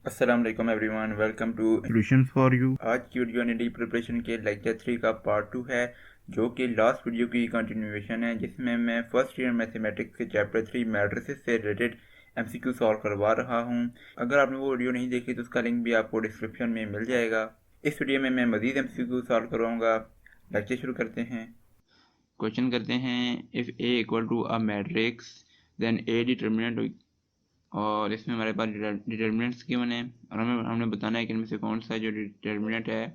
अस्सलाम वालेकुम everyone, welcome to solutions for you. आज की वीडियो एनईडी प्रिपरेशन के लेक्चर 3 का पार्ट 2 है, जो कि लास्ट वीडियो की कंटिन्यूएशन है, जिसमें मैं फर्स्ट ईयर मैथमेटिक्स के चैप्टर 3 मैट्रिसेस से रिलेटेड एमसीक्यू सॉल्व करवा रहा हूं। अगर आपने वो वीडियो नहीं देखी तो उसका लिंक भी आपको डिस्क्रिप्शन में मिल जाएगा। इस वीडियो में मैं मजीद एमसीक्यू सॉल्व करवाऊँगा। लेक्चर शुरू करते हैं। क्वेश्चन करते हैं, if A equal to a matrix then A determinant, और इसमें हमारे पास डिटर्मिनेंट्स गिवन है और हमने बताना है कि इनमें से कौन सा जो डिटर्मिनेंट है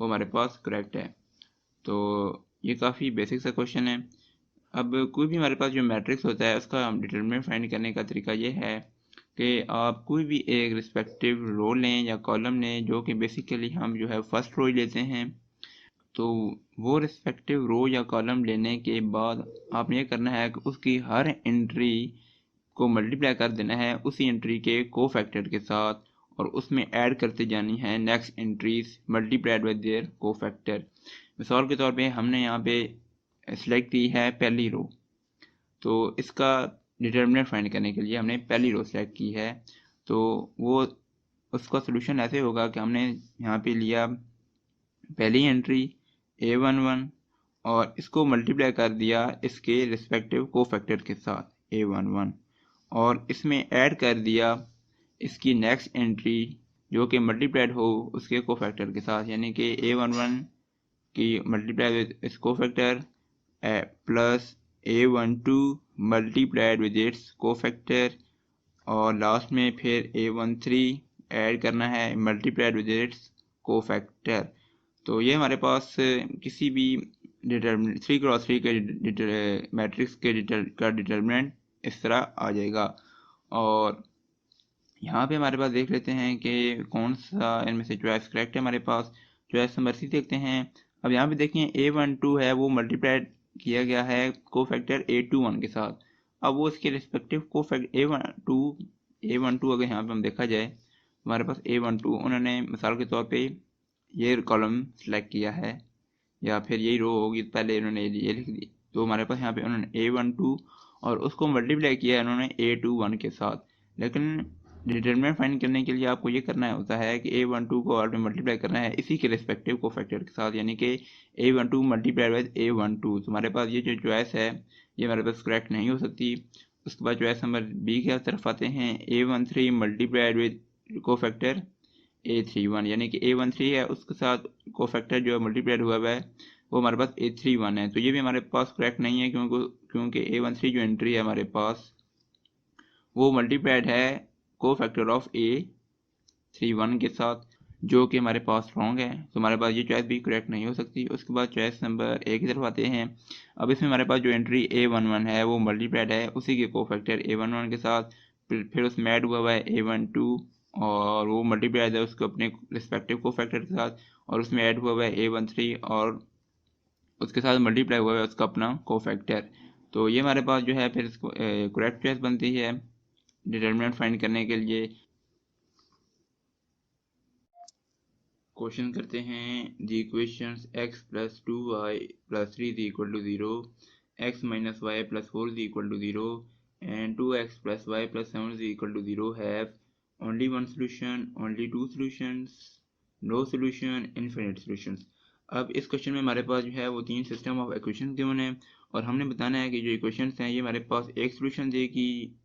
वो हमारे पास करेक्ट है। तो ये काफ़ी बेसिक सा क्वेश्चन है। अब कोई भी हमारे पास जो मैट्रिक्स होता है उसका डिटर्मिनेंट फाइंड करने का तरीका ये है कि आप कोई भी एक रिस्पेक्टिव रो लें या कॉलम लें, जो कि बेसिकली हम जो है फर्स्ट रो ही लेते हैं। तो वो रिस्पेक्टिव रो या कॉलम लेने के बाद आपने ये करना है कि उसकी हर एंट्री को मल्टीप्लाई कर देना है उसी एंट्री के कोफैक्टर के साथ, और उसमें ऐड करते जानी है next entries multiplied by there cofactor. मिसाल के तौर पे हमने यहाँ पे सिलेक्ट की है पहली रो, तो इसका डिटर्मिनेंट फाइंड करने के लिए हमने पहली रो सेलेक्ट की है। तो वो उसका सोल्यूशन ऐसे होगा कि हमने यहाँ पे लिया पहली एंट्री A11 और इसको मल्टीप्लाई कर दिया इसके रिस्पेक्टिव कोफैक्टर के साथ A11, और इसमें ऐड कर दिया इसकी नेक्स्ट एंट्री जो कि मल्टीप्लाइड हो उसके कोफैक्टर के साथ, यानी कि A11 की मल्टीप्लाई विद इस cofactor plus A12 multiplied with its cofactor, और लास्ट में फिर A13 ऐड करना है मल्टीप्लाइड विद इट्स कोफैक्टर। तो ये हमारे पास किसी भी 3x3 के मैट्रिक्स के डिटर्मिनेंट इस तरह आ जाएगा। और यहाँ पे हमारे पास देख लेते हैं कि कौन सा इनमें से चॉइस करेक्ट है। हमारे पास चॉइस नंबर सी देखते हैं। अब यहाँ पे देखिए A12 है वो मल्टीप्लाइड किया गया है कोफैक्टर A21 के साथ। अब वो इसके रिस्पेक्टिव कोफैक्टर A12 अगर यहाँ पे हम देखा जाए, हमारे पास A12 उन्होंने मिसाल के तौर पे ये कॉलम सेलेक्ट किया है, या फिर यही रो होगी, पहले इन्होंने ये लिख दी, तो हमारे पास यहाँ पे उन्होंने A12 और उसको मल्टीप्लाई किया है उन्होंने A21 के साथ। लेकिन डिटर्मिनेंट फाइंड करने के लिए आपको ये करना होता है कि A12 को और में मल्टीप्लाई करना है इसी के रिस्पेक्टिव कोफैक्टर के साथ, यानी कि A12 मल्टीप्लाई बाय A12। तो हमारे पास ये जो चॉइस है ये हमारे पास करेक्ट नहीं हो सकती। उसके बाद चॉइस नंबर बी की तरफ आते हैं, A13 multiplied with cofactor A31, यानी कि A13 है उसके साथ कोफैक्टर जो मल्टीप्लाइड हुआ है वो हमारे पास A31 है। तो ये भी हमारे पास करेक्ट नहीं है, क्योंकि A13 जो एंट्री है हमारे पास वो मल्टीप्लाइड है कोफैक्टर ऑफ A31 के साथ, जो कि हमारे पास रॉन्ग है। तो हमारे पास ये चॉइस भी करेक्ट नहीं हो सकती। उसके बाद चॉइस नंबर ए की तरफ आते हैं। अब इसमें हमारे पास जो एंट्री A11 है वो मल्टीप्लाइड है उसी के कोफैक्टर A11 के साथ, फिर उसमें ऐड हुआ हुआ है A12 और वो मल्टीप्लाई है उसको अपने रिस्पेक्टिव कोफैक्टर के साथ, और उसमें ऐड हुआ हुआ है A13 और उसके साथ मल्टीप्लाई हुआ है उसका अपना कोफैक्टर। तो ये हमारे पास जो है फिर इसको करेक्ट चॉइस बनती है डिटर्मिनेंट फाइंड करने के लिए। क्वेश्चन करते हैं, the equations x plus 2y plus 3 is equal to 0, x minus y plus 4 is equal to 0 and 2x plus y plus 7 is equal to 0 have only one solution, only two solutions, no solution, infinite solutions. अब इस question में हमारे पास जो है वो तीन system of equations given है, और हमने बताना है कि जो इक्वेशंस हैं ये हमारे पास एक सोल्यूशन देगी,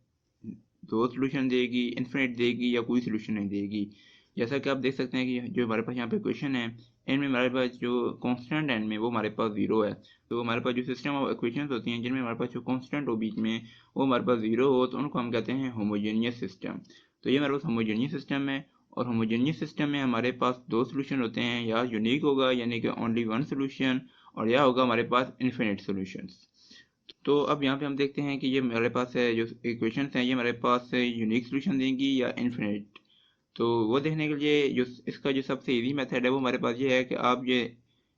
दो सोल्यूशन देगी, इनफिनिट देगी, या कोई सोल्यूशन नहीं देगी। जैसा कि आप देख सकते हैं कि जो हमारे पास यहाँ पे क्वेश्चन है इनमें हमारे पास जो कांस्टेंट एंड में वो हमारे पास जीरो है। तो हमारे पास जो सिस्टम ऑफ इक्वेशंस होती हैं जिनमें हमारे पास जो कांस्टेंट हो बीच में वो हमारे पास जीरो हो, तो उनको हम कहते हैं होमोजेनियस सिस्टम। तो ये हमारे पास होमोजेनियस सिस्टम है, और होमोजेनियस सिस्टम में हमारे पास दो सोल्यूशन होते हैं, या यूनिक होगा यानी कि ओनली वन सोल्यूशन, और यह होगा हमारे पास इन्फिनिट सोल्यूशंस। तो अब यहाँ पे हम देखते हैं कि ये हमारे पास है जो इक्वेशंस हैं ये हमारे पास यूनिक सोल्यूशन देंगी या इन्फिनिट। तो वो देखने के लिए जो इसका जो सबसे इजी मेथड है वो हमारे पास ये है कि आप ये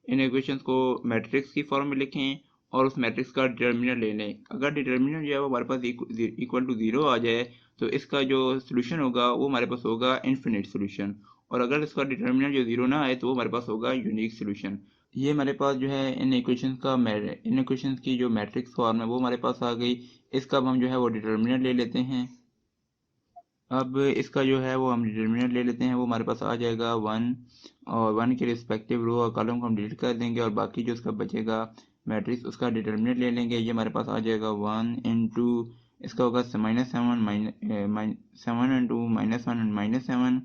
इन इक्वेशंस को मैट्रिक्स की फॉर्म में लिखें और उस मैट्रिक्स का डिटर्मिनेंट ले लें। अगर डिटर्मिनेंट जो है वो हमारे पास इक्वल टू ज़ीरो आ जाए तो इसका जो सोल्यूशन होगा वो हमारे पास होगा इन्फिनिट सोल्यूशन, और अगर इसका डिटर्मिनेंट जो ज़ीरो ना आए तो वो हमारे पास होगा यूनिक सोल्यूशन। ये हमारे पास जो है इन इक्वेशंस की जो मैट्रिक्स फॉर्म है वो हमारे पास आ गई। इसका अब हम जो है वो डिटर्मिनेंट ले लेते हैं। अब इसका जो है वो हम डिटर्मिनेंट ले लेते हैं, वो हमारे पास आ जाएगा 1 और 1 के रिस्पेक्टिव रो और कॉलम को हम डिलीट कर देंगे और बाकी जो उसका बचेगा मैट्रिक्स उसका डिटर्मिनेंट ले लेंगे। ये हमारे पास आ जाएगा 1 इंटू इसका होगा -7 इंटू -1 -7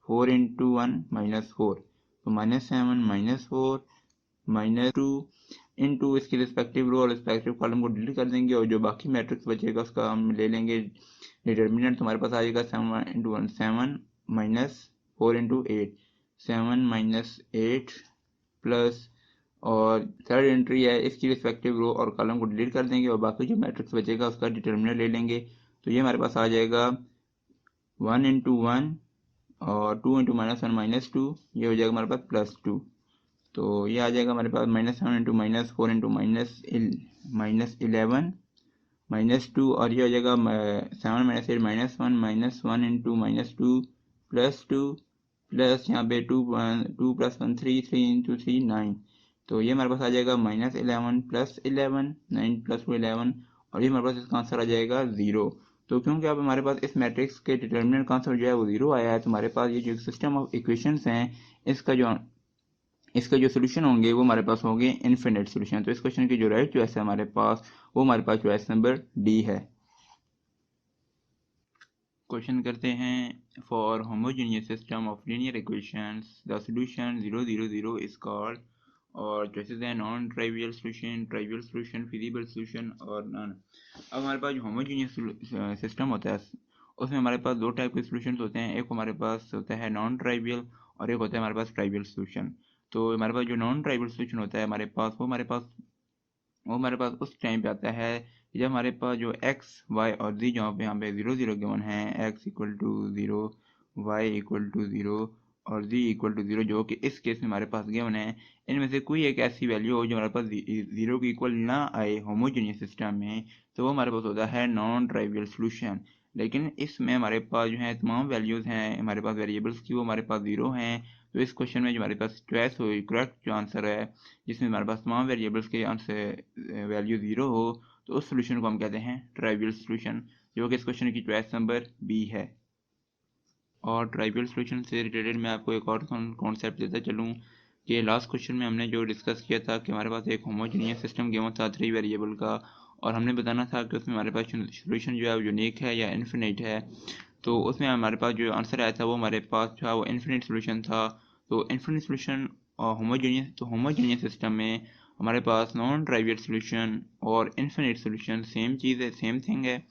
-4 इंटू 1 -4, तो -7 -4 -2 इंटू इसकी रिस्पेक्टिव रो और रिस्पेक्टिव कॉलम को डिलीट कर देंगे और जो बाकी मैट्रिक्स बचेगा उसका हम ले लेंगे डिटर्मिनेंट। तुम्हारे पास आ जाएगा 7 इंटू 1 7 -4 इंटू 8 7 -8 प्लस और थर्ड एंट्री है इसकी रिस्पेक्टिव रो और कॉलम को डिलीट कर देंगे और बाकी जो मैट्रिक्स बचेगा उसका डिटर्मिनेंट ले लेंगे। तो ये हमारे पास आ जाएगा 1 इंटू 1 और 2 इंटू -1 -2, ये हो जाएगा हमारे पास +2। तो ये आ जाएगा हमारे पास -7 इंटू -4 इंटू -11 -2 और ये हो जाएगा 7 -8 -1 इंटू -2 +2 प्लस यहाँ पे 2 + 1 3 इंटू 3 9। तो ये हमारे पास आ जाएगा -11 + 11 9 + 2 11 और ये हमारे पास इसका आंसर आ जाएगा 0। तो क्योंकि अब हमारे पास इस मैट्रिक्स के डिटर्मिनेंट का आंसर जो है वो 0 आया है, तो हमारे पास ये जो सिस्टम ऑफ इक्वेशंस हैं इसका जो सोल्यूशन होंगे वो हमारे पास होंगे इनफिनिट सोल्यूशन। तो इस क्वेश्चन की जो राइट चॉइस है हमारे पास वो हमारे पास चॉइस नंबर डी है। क्वेश्चन करते हैं for homogeneous system of linear equations the solution 0 0 0 is called, और चॉइसेस हैं non trivial solution, trivial solution, feasible solution और नॉन। अब हमारे पास जो होमोजेनियस सिस्टम होता है उसमें हमारे पास दो टाइप के सोल्यूशन होते हैं, एक हमारे पास होता है नॉन ट्राइवियल और एक होता है हमारे पास ट्राइवियल सोल्यूशन। तो हमारे पास जो नॉन ट्राइवियल सोल्यूशन होता है वो हमारे पास उस टाइम पे आता है जब हमारे पास जो x y और z जहाँ पे यहाँ पे 0 0 गिवन है, x = 0 y = 0 और z = 0, जो कि इस केस में हमारे पास गिवन है, इनमें से कोई एक ऐसी वैल्यू हो जो हमारे पास 0 के इक्वल ना आए होमोजेनियस सिस्टम में, तो वो हमारे पास होता है नॉन ट्राइवियल सोल्यूशन। लेकिन इसमें हमारे पास जो है तमाम वैल्यूज़ हैं हमारे पास वेरिएबल्स की, वो हमारे पास 0 हैं। तो इस क्वेश्चन में जो हमारे पास चॉइस हो करेक्ट जो आंसर है जिसमें हमारे पास तमाम वेरिएबल्स के आंसर वैल्यू 0 हो, तो उस सोल्यूशन को हम कहते हैं ट्राइवियल सोल्यूशन, जो कि इस क्वेश्चन की चॉइस नंबर बी है। और ट्राइवियल सोल्यूशन से रिलेटेड मैं आपको एक और कॉन्सेप्ट देता चलूँ कि लास्ट क्वेश्चन में हमने जो डिस्कस किया था कि हमारे पास एक होमोजेनियस सिस्टम गिवन था 3 वेरिएबल का, और हमने बताना था कि उसमें हमारे पास सोल्यूशन जो है यूनिक है या इन्फिनिट है। तो उसमें हमारे पास जो आंसर आया था वो हमारे पास जो है वो इन्फिनिट सोल्यूशन था। तो इन्फिनिट सोल्यूशन और होमोजेनियस सिस्टम में हमारे पास नॉन ट्राइवियल सोल्यूशन और इन्फिनिट सोल्यूशन सेम चीज़ है, सेम थिंग है,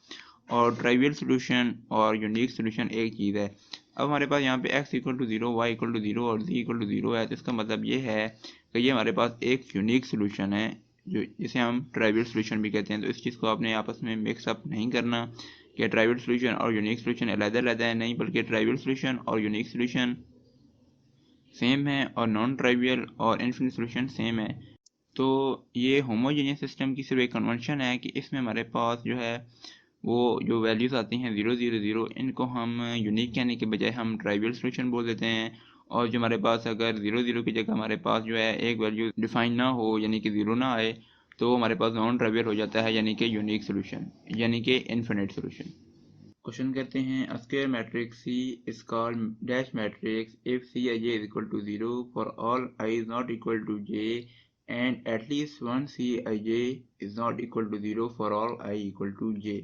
और ट्राइवियल सोल्यूशन और यूनिक सोल्यूशन एक चीज़ है। अब हमारे पास यहाँ पे x = 0 y = 0 और z = 0 है, तो इसका मतलब ये है कि ये हमारे पास एक यूनिक सोल्यूशन है जो जिसे हम ट्राइवियल सोल्यूशन भी कहते हैं। तो इस चीज़ को आपने आपस में मिक्सअप नहीं करना कि ट्राइवियल सोल्यूशन और यूनिक सोल्यूशन अलग-अलग है, नहीं, बल्कि ट्राइवियल सोल्यूशन और यूनिक सोल्यूशन सेम है और नॉन ट्राइवियल और इन्फिनिट सोल्यूशन सेम है। तो ये होमोजेनियस सिस्टम की सिर्फ एक कन्वेंशन है कि इसमें हमारे पास जो है वो जो वैल्यूज़ आती हैं 0 0 0, इनको हम यूनिक कहने के बजाय हम ट्राइवियल सोल्यूशन बोल देते हैं। और जो हमारे पास अगर 0 0 की जगह हमारे पास जो है एक वैल्यू डिफाइन ना हो यानी कि 0 ना आए, तो हमारे पास नॉन ट्राइवियल हो जाता है यानी कि यूनिक सोल्यूशन यानी कि इन्फिनिट सोल्यूशन। क्वेश्चन कहते हैं a square matrix C is called dash matrix if Cij is equal to 0 for all I is not equal to j and at least one Cij is not equal to 0 for all I equal to j।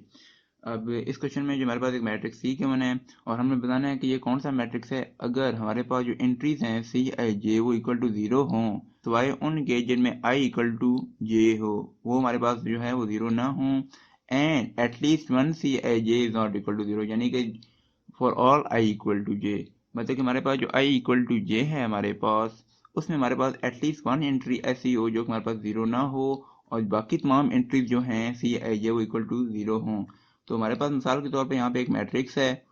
अब इस question में जो हमारे पास एक matrix सी given है और हमें बताना है कि ये कौन सा मैट्रिक्स है अगर हमारे पास जो एंट्रीज हैं सी आई जे वो इक्वल टू 0 हों, तो वाई उनके जिनमें आई इक्वल टू जे हो वो हमारे पास जो है वो 0 ना हो, and at least one C I J is not equal to 0 यानी कि for all I equal to J, मतलब कि हमारे पास जो आई इक्वल टू जे है हमारे पास उसमें हमारे पास एटलीस्ट वन एंट्री ऐसी हो जो हमारे पास 0 ना हो और बाकी तमाम एंट्रीज जो हैं सी आई जे वो इक्वल टू 0 हों। तो हमारे पास मिसाल के तौर पे यहाँ पे एक मैट्रिक्स है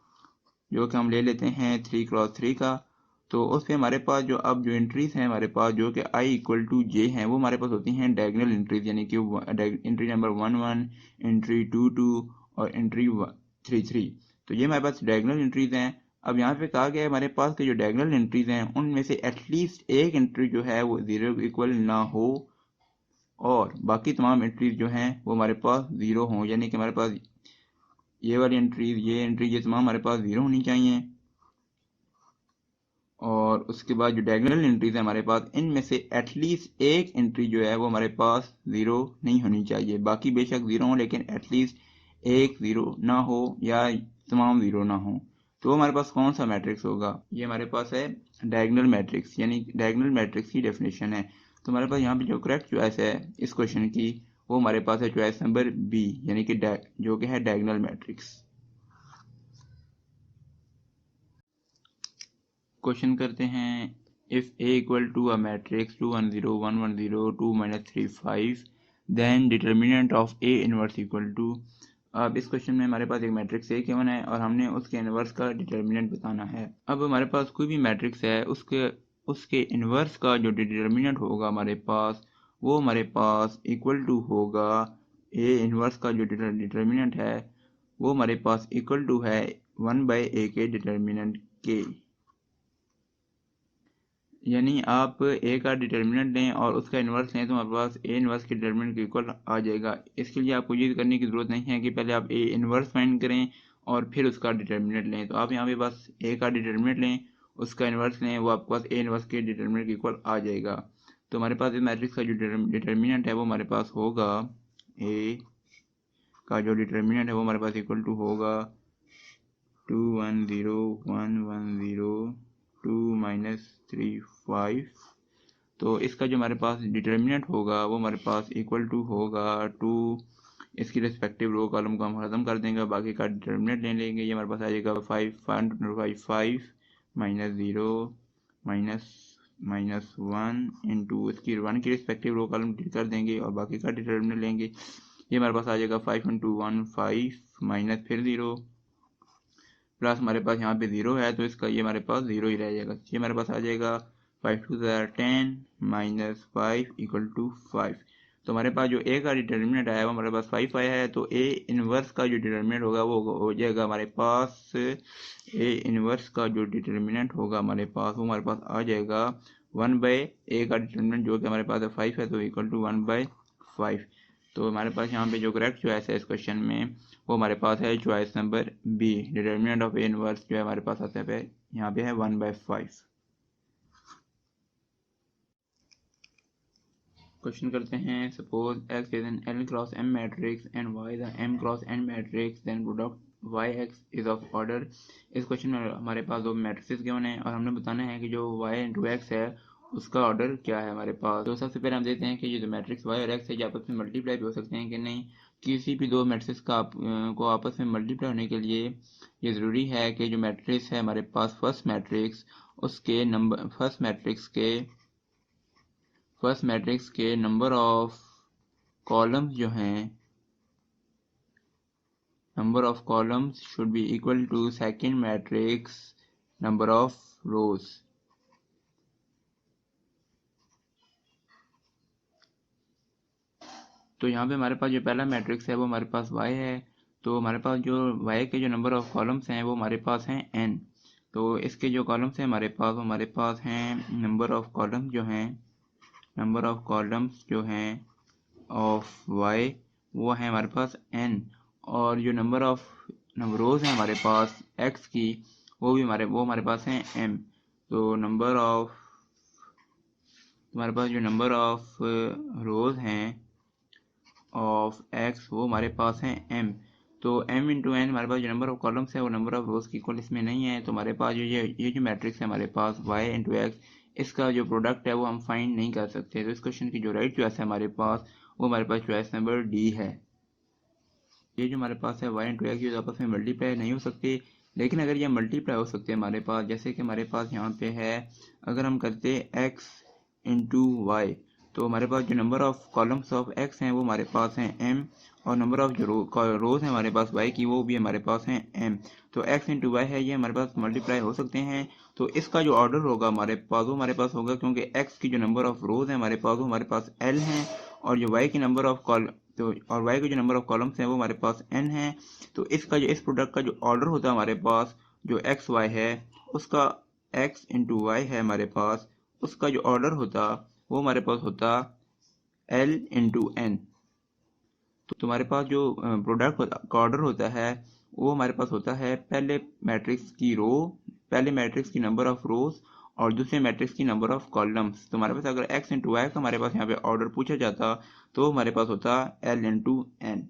जो कि हम ले लेते हैं 3x3 का। तो उसमें हमारे पास जो अब जो एंट्रीज हैं हमारे पास जो कि i = j हैं वो हमारे पास होती हैं डायगोनल एंट्रीज यानी कि एंट्री नंबर 1 1, एंट्री 2 2 और एंट्री 3 3। तो ये हमारे पास डायगोनल एंट्रीज हैं। अब यहाँ पे कहा गया है हमारे पास के जो डायगोनल एंट्रीज हैं उनमें से एटलीस्ट एक एंट्री जो है वो 0 के इक्वल ना हो और बाकी तमाम एंट्रीज जो हैं वो हमारे पास 0 हों, यानी कि हमारे पास ये वाली एंट्रीज, ये तमाम हमारे पास 0 होनी चाहिए। और उसके बाद जो डायगोनल एंट्रीज है हमारे पास, इनमें से एटलीस्ट एक एंट्री जो है वो हमारे पास 0 नहीं होनी चाहिए। बाकी बेशक 0 हो, लेकिन एटलीस्ट एक 0 ना हो या तमाम 0 ना हो। तो हमारे पास कौन सा मैट्रिक्स होगा? ये हमारे पास है डायगोनल मैट्रिक्स, यानी डायगोनल मैट्रिक्स की डेफिनेशन है। तो हमारे पास यहाँ पे जो करेक्ट चॉइस है इस क्वेश्चन की, वो हमारे पास है चॉइस नंबर बी, यानी कि जो कि है डायगोनल मैट्रिक्स। क्वेश्चन करते हैं, if A equal to a matrix 2 1 0 1 1 0 2 -3 5 then determinant of A inverse equal to. अब इस क्वेश्चन में हमारे पास एक मैट्रिक्स ए गिवन है और हमने उसके इनवर्स का डिटर्मिनेंट बताना है। अब हमारे पास कोई भी मैट्रिक्स है, उसके इनवर्स का जो डिटर्मिनेंट होगा हमारे पास, वो हमारे पास इक्वल टू होगा ए इनवर्स का जो डिटर्मिनेंट है वो हमारे पास इक्वल टू है 1/a के डिटर्मिनेंट के। यानी आप ए का डिटर्मिनेंट लें और उसका इन्वर्स लें तो हमारे पास ए इन्वर्स के डिटर्मिनेंट के इक्वल आ जाएगा। इसके लिए आपको ये करने की ज़रूरत नहीं है कि पहले आप ए इन्वर्स फाइंड करें और फिर उसका डिटर्मिनेंट लें। तो आप यहाँ पे बस ए का डिटर्मिनेंट लें, उसका इन्वर्स लें, वो आपके पास ए इन्वर्स के डिटर्मिनेंट के इक्वल आ जाएगा। तो हमारे पास इस मैट्रिक्स का जो डिटर्मिनेंट है वो हमारे पास होगा, ए का जो डिटर्मिनेंट है वो हमारे पास इक्वल टू होगा 2 1 0 1 1 0 2 -3 5। तो इसका जो हमारे पास डिटर्मिनेंट होगा वो हमारे पास इक्वल टू होगा 2, इसकी रिस्पेक्टिव रो कॉलम को हम ख़त्म कर देंगे, बाकी का डिटर्मिनेंट ले लेंगे। ये हमारे पास आ जाएगा 5 5 -0 -1 इंटू इसकी 1 की रिस्पेक्टिव रो कॉलम कर देंगे और बाकी का डिटर्मिनेंट लेंगे। ये हमारे पास आ जाएगा 5 × 1 5 माइनस फिर 0 प्लस हमारे पास यहाँ पे 0 है तो इसका ये हमारे पास 0 ही रह जाएगा। ये हमारे पास आ जाएगा 5 2 10 -5 = 5। तो हमारे पास जो ए का डिटर्मिनेंट आया है वो हमारे पास 5 आया है। तो ए इनवर्स का जो डिटर्मिनेंट होगा वो हो जाएगा हमारे पास, ए इनवर्स का जो डिटर्मिनेंट होगा हमारे पास वो हमारे पास आ जाएगा 1/a का डिटर्मिनेंट जो कि हमारे पास 5 है, तो इक्वल टू 1/5। तो हमारे पास यहाँ पे जो करेक्ट चॉइस है इस क्वेश्चन में वो हमारे पास है choice number B, determinant of A inverse जो है हमारे पास आता है यहाँ पे है 1/5। क्वेश्चन करते हैं, suppose x is an L cross M matrix and y is M cross N matrix, then product yx is of order. इस क्वेश्चन में हमारे पास दो मैट्रिसेस गिवन है और हमने बताना है कि जो y × x है उसका ऑर्डर क्या है हमारे पास। तो सबसे पहले हम देखते हैं कि ये जो मैट्रिक्स y और x है ये आपस में मल्टीप्लाई भी हो सकते हैं कि नहीं। किसी भी दो मैट्रिक्स को आपस में मल्टीप्लाई होने के लिए ये ज़रूरी है कि जो मैट्रिक्स है हमारे पास फर्स्ट मैट्रिक्स के नंबर ऑफ कॉलम्स जो हैं, number of columns should be equal to second matrix number of rows. तो यहाँ पे हमारे पास जो पहला मैट्रिक्स है वो हमारे पास y है। तो हमारे पास जो y के जो नंबर ऑफ कॉलम्स हैं वो हमारे पास हैं n। तो इसके जो कॉलम्स हैं हमारे पास हैं नंबर ऑफ कॉलम्स जो हैं ऑफ y वो है हमारे पास n। और जो नंबर ऑफ रोज हैं हमारे पास x की वो हमारे पास हैं m। तो हमारे पास जो नंबर ऑफ रोज हैं ऑफ x वो हमारे पास हैं m। तो m × n हमारे पास जो नंबर ऑफ कॉलम्स है वो नंबर ऑफ रोज की इक्वल इसमें नहीं है। तो हमारे पास ये जो मैट्रिक्स है हमारे पास y × x, इसका जो प्रोडक्ट है वो हम फाइंड नहीं कर सकते। तो इस क्वेश्चन की जो राइट चॉइस है हमारे पास वो हमारे पास चॉइस नंबर डी है। ये जो हमारे पास है y × x, ये आपस में मल्टीप्लाई नहीं हो सकते, लेकिन अगर ये मल्टीप्लाई हो सकते हैं हमारे पास, जैसे कि हमारे पास यहाँ पे है, अगर हम करते x × y तो हमारे पास जो number of columns of x हैं वो हमारे पास हैं m और नंबर ऑफ जो रोज हैं हमारे पास y की वो भी हमारे पास हैं m। तो x × y है ये हमारे पास मल्टीप्लाई हो सकते हैं। तो इसका जो ऑर्डर होगा हमारे पास होगा, क्योंकि x की जो नंबर ऑफ रोज है हमारे पास l हैं और जो y की नंबर ऑफ और y के जो नंबर ऑफ कॉलम्स हैं वो हमारे पास n है। तो इस प्रोडक्ट का जो ऑर्डर होता है हमारे पास, जो x y है उसका x × y है हमारे पास, उसका जो ऑर्डर होता वो हमारे पास होता l × n। तो तुम्हारे पास जो प्रोडक्ट का ऑर्डर होता है वो हमारे पास होता है पहले मैट्रिक्स की नंबर ऑफ रोज और दूसरे मैट्रिक्स की नंबर ऑफ कॉलम्स। तो हमारे पास अगर x इंटू वाई का हमारे पास यहाँ पे ऑर्डर पूछा जाता तो हमारे पास होता l इंटू n।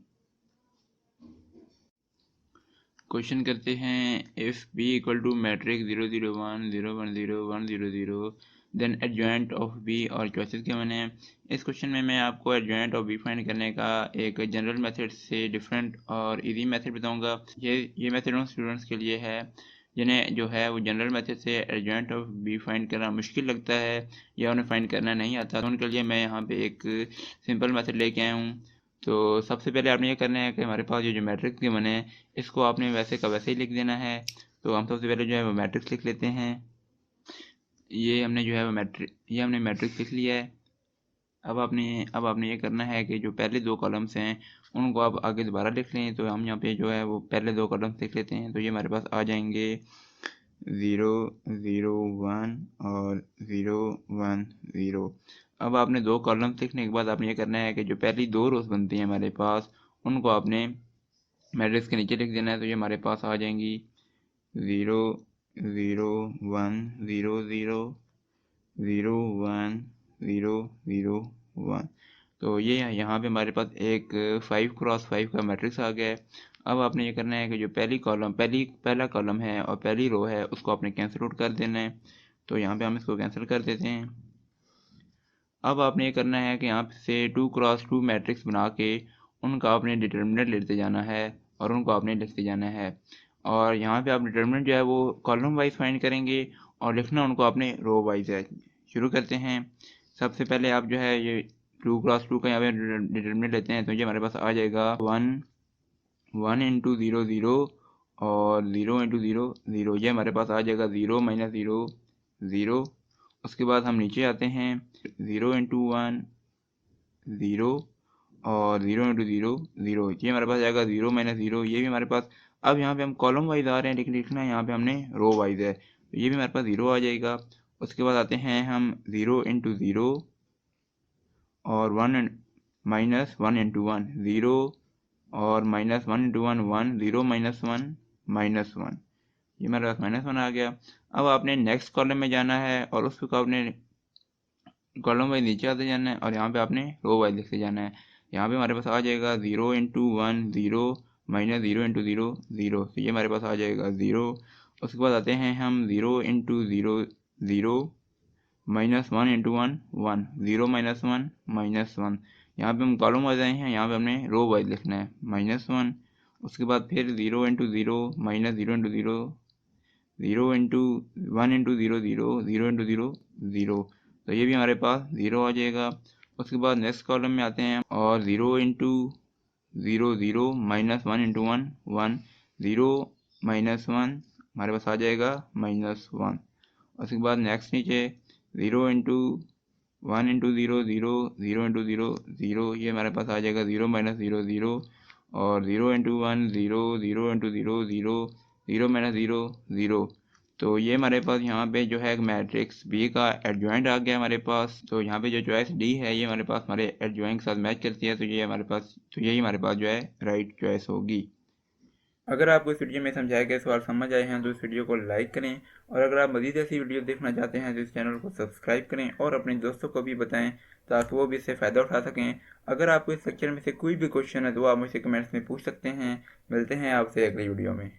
क्वेश्चन करते हैं, if b equal to matrix 0 0 1 0 1 0 1 0 0 then adjoint of b और चॉइसेस के मैंने इस क्वेश्चन में मैं आपको एडजॉइंट ऑफ b फाइंड करने का एक जनरल मेथड से डिफरेंट और इजी मेथड बताऊंगा। ये मेथड उन स्टूडेंट्स के लिए है जिन्हें जो है वो जनरल मेथड से एडजॉइंट ऑफ b फाइंड करना मुश्किल लगता है या उन्हें फाइंड करना नहीं आता, तो उनके लिए मैं यहाँ पे एक सिंपल मेथड लेके आया हूँ। तो सबसे पहले आपने ये करना है कि हमारे पास ये जो मैट्रिक्स के बने इसको आपने वैसे का वैसे ही लिख देना है। तो हम सबसे पहले जो है वो मैट्रिक्स लिख लेते हैं। ये हमने मैट्रिक्स लिख लिया है। अब आपने ये करना है कि जो पहले दो कॉलम्स हैं उनको आप आगे दोबारा लिख लें। तो हम यहाँ पे जो है वो पहले दो कॉलम्स लिख लेते हैं। तो ये हमारे पास आ जाएंगे 0 0 1 और 0 1 0। अब आपने दो कॉलम्स लिखने के बाद आपने ये करना है कि जो पहली दो रोज बनती हैं हमारे पास उनको आपने मैट्रिक्स के नीचे लिख देना है। तो ये हमारे पास आ जाएंगी 0 0 1 0 0 0 1 0 0 1। तो ये यहाँ पे हमारे पास एक 5 क्रॉस 5 का मैट्रिक्स आ गया है। अब आपने ये करना है कि जो पहला कॉलम है और पहली रो है उसको आपने कैंसिल आउट कर देना है। तो यहाँ पे हम इसको कैंसिल कर देते हैं। अब आपने ये करना है कि यहाँ से 2 क्रॉस 2 मैट्रिक्स बना के उनका आपने डिटर्मिनेंट लेते जाना है और उनको आपने लिखते जाना है। और यहाँ पे आप डिटर्मिनेंट जो है वो कॉलम वाइज फाइंड करेंगे और लिखना उनको आपने रो वाइज है। शुरू करते हैं। सबसे पहले आप जो है ये 2 क्रॉस 2 का यहाँ पे डिटर्मिनेंट लेते हैं। तो ये हमारे पास आ जाएगा 1 इंटू 0 0 और 0 इंटू 0 0। ये हमारे पास आ जाएगा 0 माइनस 0 0। उसके बाद हम नीचे आते हैं 0 इंटू 1 0 और 0 इंटू 0 0। ये हमारे पास आएगा 0 माइनस 0। ये भी हमारे पास, अब यहाँ पे हम कॉलम वाइज आ रहे हैं लेकिन लिखना है यहाँ पे हमने रो वाइज है। तो ये भी हमारे पास 0 आ जाएगा। उसके बाद आते हैं हम 0 इंटू 0 और 1 माइनस 1 इंटू 1 0 और माइनस 1 इंटू 1 1 0 माइनस 1 माइनस 1। ये हमारे पास -1 आ गया। अब आपने नेक्स्ट कॉलम में जाना है और उसको आपने कॉलम वाइज नीचे आते जाना है और यहाँ पे आपने रो वाइज लिखते जाना है। यहाँ पे हमारे पास आ जाएगा 0 इंटू 1 0 माइनस 0 इंटू 0 0। तो ये हमारे पास आ जाएगा 0। उसके बाद आते हैं हम 0 into 0 0 minus 1 into 1 1 0 minus 1 minus 1। यहाँ पे हम कॉलम वाइज आए हैं, यहाँ पे हमने रो वाइज लिखना है -1। उसके बाद फिर 0 into 0 minus 0 into 0 0 into 1 into 0 0 0 into 0 0। तो ये भी हमारे पास 0 आ जाएगा। उसके बाद नेक्स्ट कॉलम में आते हैं और 0 इंटू 0 0 माइनस 1 इंटू 1 1 0 माइनस 1 हमारे पास आ जाएगा -1। उसके बाद नेक्स्ट नीचे 0 इंटू 1 इंटू 0 0 0 इंटू 0 0। ये हमारे पास आ जाएगा 0 माइनस 0 0 और 0 इंटू 1 0 0 इंटू 0 0 0 माइनस 0 0। तो ये हमारे पास यहाँ पे जो है मैट्रिक्स बी का एडजॉइंट आ गया हमारे पास। तो यहाँ पे जो चॉइस डी है ये हमारे पास हमारे एडजॉइंट के साथ मैच करती है। तो यही हमारे पास जो है राइट चॉइस होगी। अगर आपको इस वीडियो में समझाए गए सवाल समझ आए हैं तो इस वीडियो को लाइक करें और अगर आप मज़ीद ऐसी वीडियो देखना चाहते हैं तो इस चैनल को सब्सक्राइब करें और अपने दोस्तों को भी बताएं ताकि वो भी इससे फ़ायदा उठा सकें। अगर आपको इस लेक्चर में से कोई भी क्वेश्चन है तो आप मुझसे कमेंट्स में पूछ सकते हैं। मिलते हैं आपसे अगली वीडियो में।